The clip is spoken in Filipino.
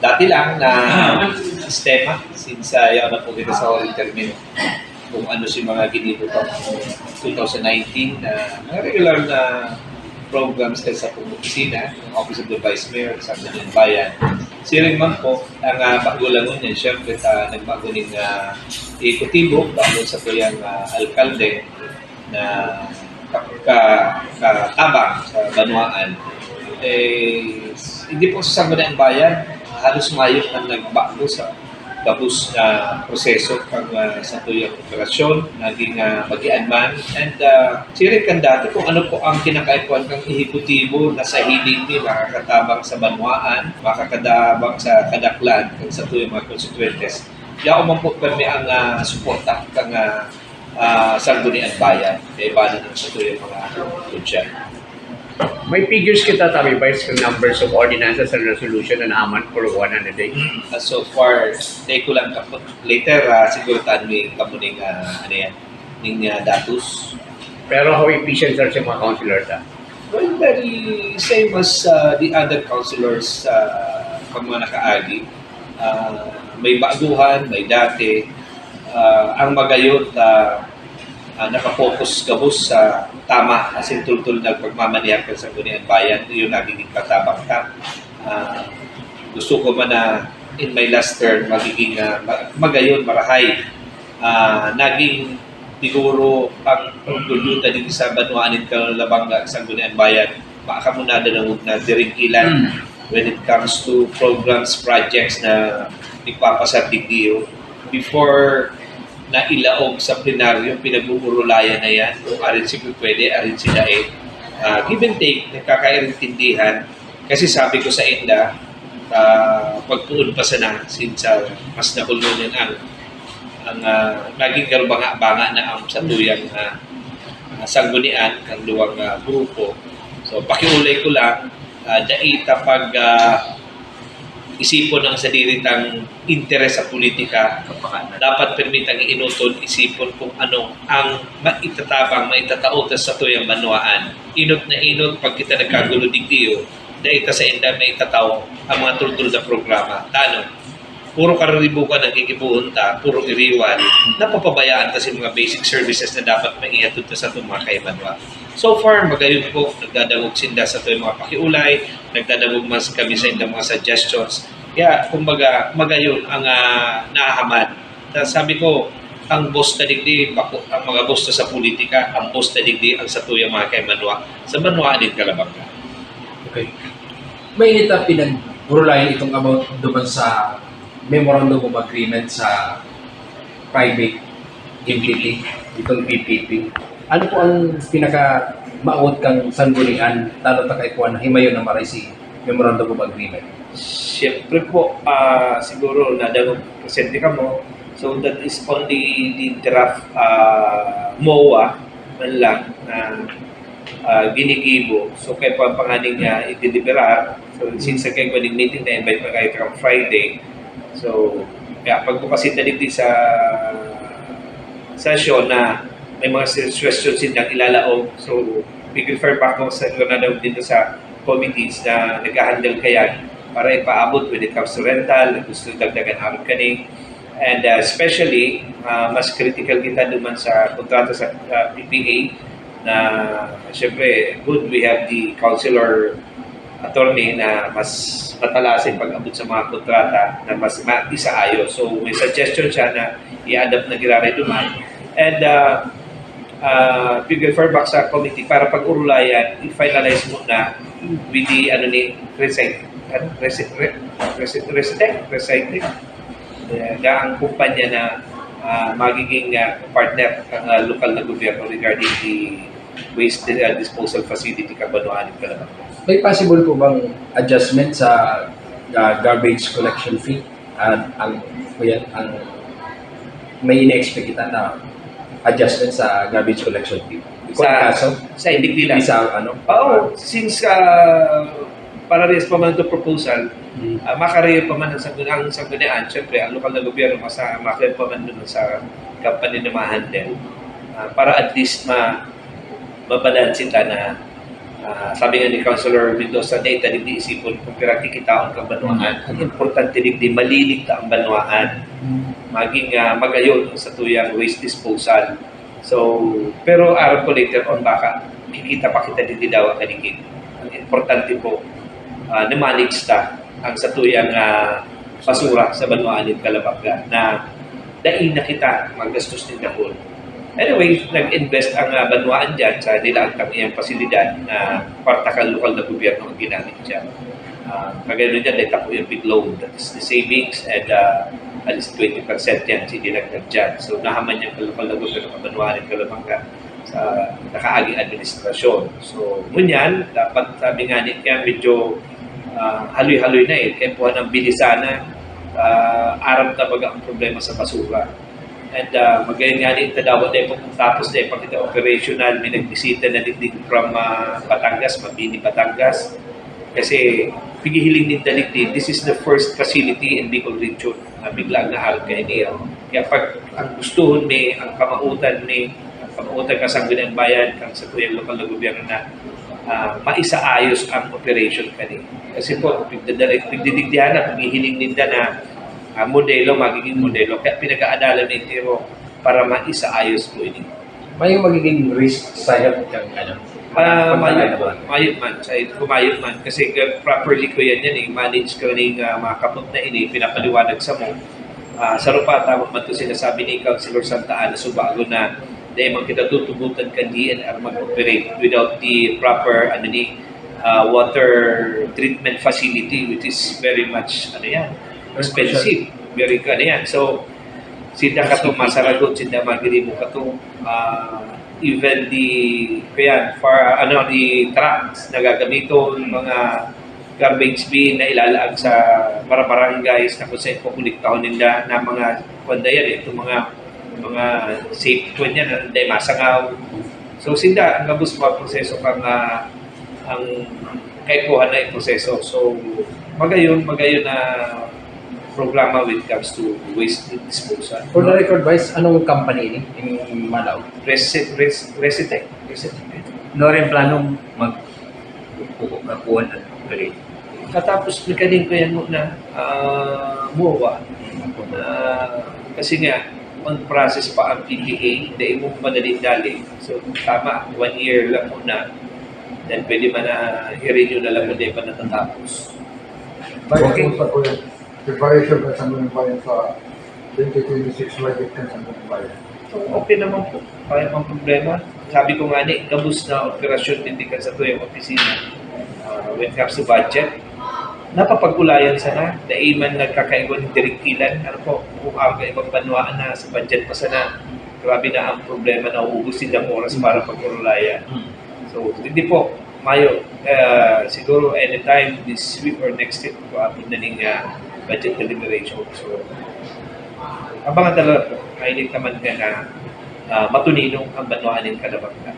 dati lang na sistema since yaw na po kita sa oral termino kung ano si mga ginito pa 2019 na mga regular na programs sa opisina, ng Office of the Vice Mayor, sa Sangguniang Bayan. Siring man po, ang bago lang niya, siyempre nagbago ng ekotibo, bago sa tuyang alkalde na katabang sa Banuaan. Hindi po sa Sangguniang Bayan, halos mayot ang nagbago sa tapos na proseso pag sa tuyang operasyon, naging bagian man. And sirik kan dati kung ano po ang kinakaikuan kang ehekutibo na sa hiling ni makakatabang sa Banuaan, makakatabang sa Kadaklan, kung sa tuyang mga konstituentes. Yao man po kami ang suporta kang Sangguniang Bayan, kaya bala ng sa tuyang mga kunsyan. May figures kita tabi ba sa numbers of ordinances and resolution na naaman for 100 days? So far, take ko lang kapot. Later, siguro tanong kamo ning ano yan, ning datos. Pero how efficient are sa mga councilors? Well, very same as the other councilors pag mga nakaagi. May baguhan, may dati. Ang magayot, nakapokus gabos sa tama as in tultul na pagmamaniyag sa Sangguniang Bayan, yung nagiging katabang ka. Gusto ko man na in my last term magiging magayon, marahay. Naging siguro ang pagdulutan dito sa Banuanin Kalabanga sa Sangguniang Bayan, baka muna na diringkilan when it comes to programs, projects na ipapasabing diyo before na ilaog sa plenaryo, pinag-uurulayan na yan. Kung arin siguro pwede, arin sila give and take, nagkakaintindihan. Kasi sabi ko sa Inda, pagtuon pa sana, since mas nakulunin ang naging karubanga-banga na ang satuyang sanggunian, ang luwang grupo. So, pakiulay ko lang, daita pag isipon ang sadiritang interes sa politika, dapat permitang inutol isipon kung ano ang maitatabang, maitataotas sa tuyang Banuaan. Inot na inot, pag kita nagkagulo digdiyo, dahil sa Inda may itataw ang mga tultul na programa. Tanong, puro kararibukan ang kikibuhunta, puro iriwan, napapabayaan ta sa mga basic services na dapat maiatod sa itong mga kaibanwa. So far, magayon po, nagdadagog sinda sa itong mga pakiulay, nagdadagog mas kami sa inda mga suggestions. Kaya, kumbaga, magayon ang nahahamad. Sabi ko, ang boss na digdi, ang mga boss na sa politika, ang boss na digdi ang sa tuyang mga kaibanwa, sa Banuaan din Kalabanga. Okay. May inita pinag-urulayan itong amount duman sa Memorandum of Agreement sa private entity, itong PPP. Ano po ang pinaka-maot kang sanggunian, lalo ta kay Kuan, himayon na maray si Memorandum of Agreement? Siyempre po, siguro nadagog presente ka mo. So that is on the draft MOA man lang na ginigibo. So kay panganing niya i-deliverar. So since kay ko meeting na invite pa kayo kang Friday. So, kaya pagbukasin na dito sa session na may mga questions silang ilalaog. So, i-refer back ko sa na dito sa committees na nag-handle kaya para ipaabot when it comes to rental, gusto dagdagan arong kaning. And especially, mas critical kita naman sa kontrata sa PPA na syempre, good we have the councilor attorney na mas matalasin pag-abot sa mga kontrata na mas isaayos. So may suggestion siya na i-adapt na giraray duman. And refer back sa committee para pag-urulayan, i-finalize muna with the recycling na ang kumpanya na magiging partner ng lokal na gobyerno regarding the waste disposal facility Banuaan ng Kalabanga. May possible po bang adjustment sa garbage collection fee? Ang may in-expect kita na adjustment sa garbage collection fee? Sa indigdilan. Sa ano? Oo, since para rin pa man ito proposal, makariyo pa man ang sanggunian, syempre ang lokal na gobyerno makariyo pa man doon sa company na ma-handle para at least mabalansin ka na Sabi nga ni Councilor Mendoza, data hindi isipon kung pirati kitaon kang banwaan. Ang importante hindi malilig ta ang banwaan. Maging magayon sa tuyang waste disposal. So, pero aral ko later on baka kikita pa kita din daw ang kaligid. Ang importante po, na-manage ta ang sa tuyang basura sa banwaan ng Calabanga na daing na kita maggastos din dahon. Anyway, nag-invest ang banwaan dyan sa nilaang iyang pasilidad na partakal lokal na gobyerno ang ginamit dyan. Kagano dyan, dahil po yung big loan, that is the savings, and at least 20% yan sinilagdag dyan. So, nahaman yung lokal na gobyerno ng banwaan ng Calabanga sa nakaaging administrasyon. So, ngunyan, dapat sabi nga niya, medyo haloy-haloy na kaya po ng bilisana, aram tabaga ang problema sa basura. And magayon nga din tadawat na po tapos na pag ito operational, may nagbisita na din from Batangas, Mabini, Batangas. Kasi pigihiling din daligdin, this is the first facility in Bicol region na biglang naharap kayo niya. Kaya pag ang gustuhon ni, ang kamautan ka sa Sangguniang Bayan, kang sa tuyang lokal na gobyerno na maisaayos ang operation kani. Kasi po, pagdidigdihan na, paghihiling ninda na modelo, magiging modelo. Kaya pinag-aadalan ng tiro para maisaayos po ini. May magiging risk sa health ng Mayot man. Kumayot man. Kasi properly ko yan manage ko ng mga kapot na ini, pinapaliwanag sa mo. Sa rupa, tama man ito sinasabi ni Councilor Santa Ana Subago na dahil man kita tutubutan ka DNR mag-operate without the proper water treatment facility, which is very much expensive. Very yan. So, sinda ka itong masaragot, sinda magiri mo ka itong even the trucks na gagamiton, mga garbage bin na ilalaag sa barangays na kung saan pupuliktahon nila na mga pandayan, itong mga safe po niya na hindi masangaw. So, sinda, ang gabos mga proseso kang ang kaikuhan na yung proseso. So, magayon na programa when it comes to waste disposal. For the record, Vice, anong company ini in Malaw? Resitec. No rin planong magkukuhan at grade. Katapos mekanin ko yan muna, muwa. Kasi nga, on-process pa ang PPA, dahil mo madali-dali. So, tama, 1 year lang muna. Then, pwede man na i-renew na lang, hindi pa natatapos. Okay. Kung po yan, preparation ka sa mga bayan sa 2026 budget ka sa mga bayan. So, okay naman po. Kaya mang problema. Sabi ko nga kabus na operasyon din ka sa tuyong opisina when it comes to budget. Napapag-ulayan sana. Dahil man nagkakaiwan ng direktilan. Ano po, kung ang ibang banwaan na sa budget pa sana, grabe na ang problema na uubusin ng oras para pag-ulayan. So, hindi po. Mayo, siguro anytime this week or next week, paapod na ning budget deliberation. So, abangan talaga po. Kainit naman ka na matuninong ang banwaan ng Calabanga.